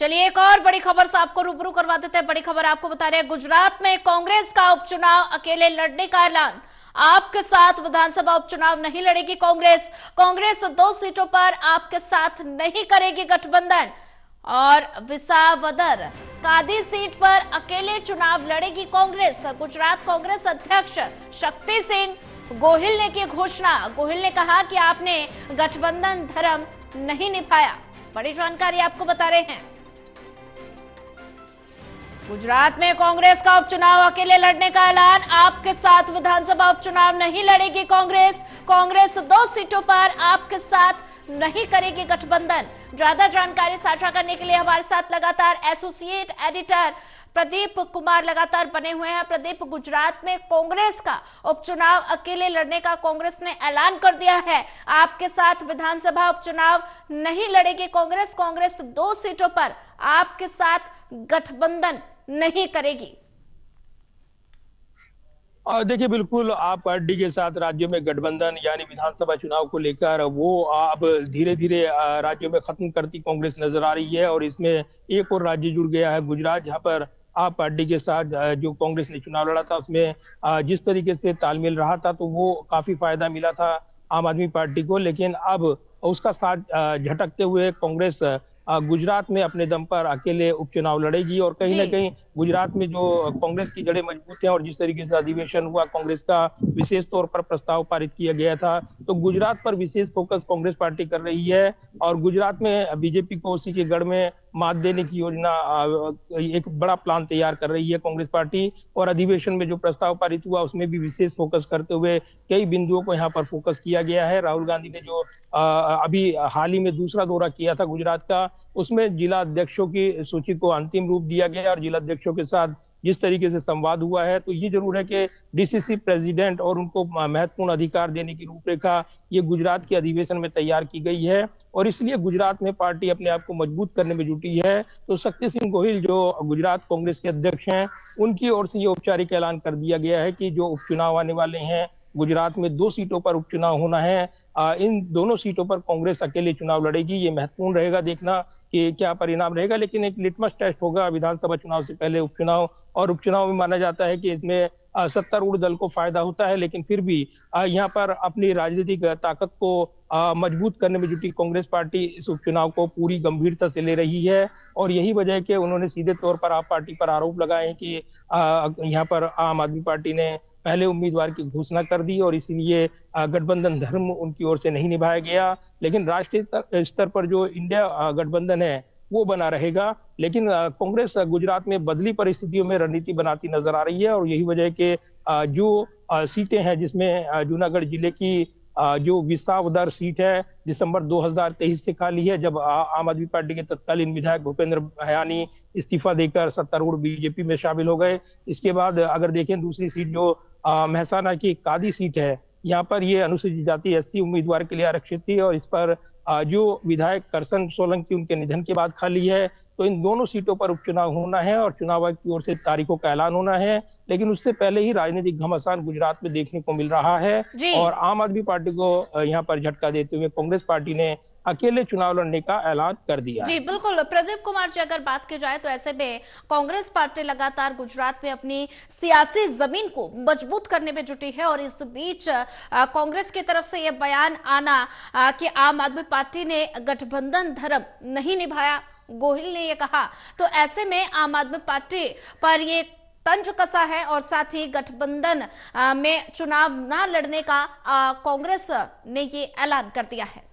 चलिए एक और बड़ी खबर से आपको रूबरू करवा देते हैं। बड़ी खबर आपको बता रहे हैं, गुजरात में कांग्रेस का उपचुनाव अकेले लड़ने का ऐलान। आपके साथ विधानसभा उपचुनाव नहीं लड़ेगी कांग्रेस। कांग्रेस 2 सीटों पर आपके साथ नहीं करेगी गठबंधन और विसावदर कादी सीट पर अकेले चुनाव लड़ेगी कांग्रेस। गुजरात कांग्रेस अध्यक्ष शक्ति सिंह गोहिल ने की घोषणा। गोहिल ने कहा कि आपने गठबंधन धर्म नहीं निभाया। बड़ी जानकारी आपको बता रहे हैं। गुजरात में कांग्रेस का उपचुनाव अकेले लड़ने का ऐलान। आपके साथ विधानसभा उपचुनाव नहीं लड़ेगी कांग्रेस। कांग्रेस 2 सीटों पर आपके साथ नहीं करेगी गठबंधन। ज्यादा जानकारी साझा करने के लिए हमारे साथ लगातार एसोसिएट एडिटर प्रदीप कुमार लगातार बने हुए हैं। प्रदीप, गुजरात में कांग्रेस का उपचुनाव अकेले लड़ने का कांग्रेस ने ऐलान कर दिया है। आपके साथ विधानसभा उपचुनाव नहीं लड़ेगी कांग्रेस। कांग्रेस 2 सीटों पर आपके साथ गठबंधन नहीं करेगी। और देखिए, बिल्कुल आप पार्टी के साथ राज्यों में गठबंधन यानी विधानसभा चुनाव को लेकर वो अब धीरे धीरे राज्यों में खत्म करती कांग्रेस नजर आ रही है। और इसमें एक और राज्य जुड़ गया है, गुजरात, जहां पर आप पार्टी के साथ जो कांग्रेस ने चुनाव लड़ा था उसमें जिस तरीके से तालमेल रहा था तो वो काफी फायदा मिला था आम आदमी पार्टी को। लेकिन अब उसका साथ झटकते हुए कांग्रेस गुजरात में अपने दम पर अकेले उपचुनाव लड़ेगी। और कहीं ना कहीं गुजरात में जो कांग्रेस की जड़ें मजबूत हैं और जिस तरीके से अधिवेशन हुआ, कांग्रेस का विशेष तौर पर प्रस्ताव पारित किया गया था, तो गुजरात पर विशेष फोकस कांग्रेस पार्टी कर रही है। और गुजरात में बीजेपी को उसी के गढ़ में मात देने की योजना, एक बड़ा प्लान तैयार कर रही है कांग्रेस पार्टी। और अधिवेशन में जो प्रस्ताव पारित हुआ उसमें भी विशेष फोकस करते हुए कई बिंदुओं को यहाँ पर फोकस किया गया है। राहुल गांधी ने जो अभी हाल ही में दूसरा दौरा किया था गुजरात का, उसमें जिला अध्यक्षों की सूची को अंतिम रूप दिया गया और जिला अध्यक्षों के साथ जिस तरीके से संवाद हुआ है, तो ये जरूर है कि डीसीसी प्रेसिडेंट और उनको महत्वपूर्ण अधिकार देने की रूपरेखा ये गुजरात के अधिवेशन में तैयार की गई है। और इसलिए गुजरात में पार्टी अपने आप को मजबूत करने में जुटी है। तो शक्ति सिंह गोहिल जो गुजरात कांग्रेस के अध्यक्ष हैं, उनकी ओर से ये औपचारिक ऐलान कर दिया गया है कि जो उपचुनाव आने वाले हैं, गुजरात में 2 सीटों पर उपचुनाव होना है। इन दोनों सीटों पर कांग्रेस अकेले चुनाव लड़ेगी। ये महत्वपूर्ण रहेगा देखना कि क्या परिणाम रहेगा। लेकिन एक लिटमस टेस्ट होगा विधानसभा चुनाव से पहले उपचुनाव। और उपचुनाव में माना जाता है कि इसमें सत्तारूढ़ दल को फायदा होता है, लेकिन फिर भी यहाँ पर अपनी राजनीतिक ताकत को मजबूत करने में जुटी कांग्रेस पार्टी इस उपचुनाव को पूरी गंभीरता से ले रही है। और यही वजह है कि उन्होंने सीधे तौर पर आप पार्टी पर आरोप लगाए कि यहाँ पर आम आदमी पार्टी ने पहले उम्मीदवार की घोषणा कर दी और इसीलिए गठबंधन धर्म उनकी ओर से नहीं निभाया गया। लेकिन राष्ट्रीय स्तर पर जो इंडिया गठबंधन है वो बना रहेगा। लेकिन कांग्रेस गुजरात में बदली परिस्थितियों में रणनीति बनाती नजर आ रही है। और यही वजह है कि जो सीटें हैं, जिसमें जूनागढ़ जिले की जो विसावदर सीट है, दिसंबर 2023 से खाली है, जब आम आदमी पार्टी के तत्कालीन विधायक भूपेंद्र भयानी इस्तीफा देकर सत्तारूढ़ बीजेपी में शामिल हो गए। इसके बाद अगर देखें दूसरी सीट जो मेहसाना की कादी सीट है, यहाँ पर ये अनुसूचित जाति एससी उम्मीदवार के लिए आरक्षित थी और इस पर जो विधायक करसन सोलंकी उनके निधन के बाद खाली है। तो इन दोनों सीटों पर उपचुनाव होना है और चुनाव आयोग की ओर से तारीखों का ऐलान होना है। लेकिन उससे पहले ही राजनीतिक घमासान गुजरात में देखने को मिल रहा है। और आम आदमी पार्टी को यहाँ पर झटका देते हुए कांग्रेस पार्टी ने अकेले चुनाव लड़ने का ऐलान कर दिया। जी बिल्कुल प्रदीप कुमार जी, अगर बात की जाए तो ऐसे में कांग्रेस पार्टी लगातार गुजरात में अपनी सियासी जमीन को मजबूत करने में जुटी है। और इस बीच कांग्रेस की तरफ से यह बयान आना कि आम आदमी पार्टी ने गठबंधन धर्म नहीं निभाया, गोहिल ने यह कहा, तो ऐसे में आम आदमी पार्टी पर ये तंज कसा है और साथ ही गठबंधन में चुनाव न लड़ने का कांग्रेस ने ये ऐलान कर दिया है।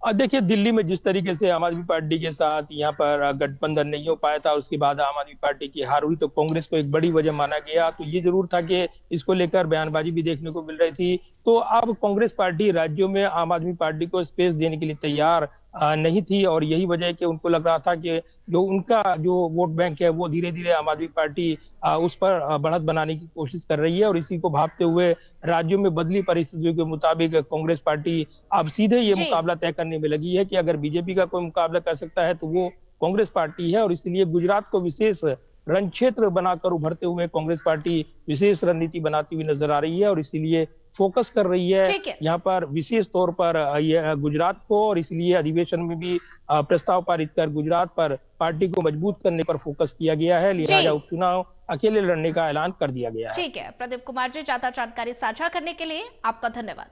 देखिए, दिल्ली में जिस तरीके से आम आदमी पार्टी के साथ यहाँ पर गठबंधन नहीं हो पाया था, उसके बाद आम आदमी पार्टी की हार हुई, तो कांग्रेस को एक बड़ी वजह माना गया। तो ये जरूर था कि इसको लेकर बयानबाजी भी देखने को मिल रही थी। तो अब कांग्रेस पार्टी राज्यों में आम आदमी पार्टी को स्पेस देने के लिए तैयार नहीं थी। और यही वजह है कि उनको लग रहा था कि जो उनका जो वोट बैंक है वो धीरे धीरे आम आदमी पार्टी उस पर बढ़त बनाने की कोशिश कर रही है। और इसी को भांपते हुए राज्यों में बदली परिस्थितियों के मुताबिक कांग्रेस पार्टी अब सीधे ये मुकाबला तय करने में लगी है कि अगर बीजेपी का कोई मुकाबला कर सकता है तो वो कांग्रेस पार्टी है। और इसलिए गुजरात को विशेष रण क्षेत्र बनाकर उभरते हुए कांग्रेस पार्टी विशेष रणनीति बनाती हुई नजर आ रही है। और इसीलिए फोकस कर रही है ठीक है। यहाँ पर विशेष तौर पर ये गुजरात को, और इसलिए अधिवेशन में भी प्रस्ताव पारित कर गुजरात पर पार्टी को मजबूत करने पर फोकस किया गया है। लिहाजा जी उपचुनाव अकेले लड़ने का ऐलान कर दिया गया है। ठीक है, प्रदीप कुमार जी, ज्यादा जानकारी साझा करने के लिए आपका धन्यवाद।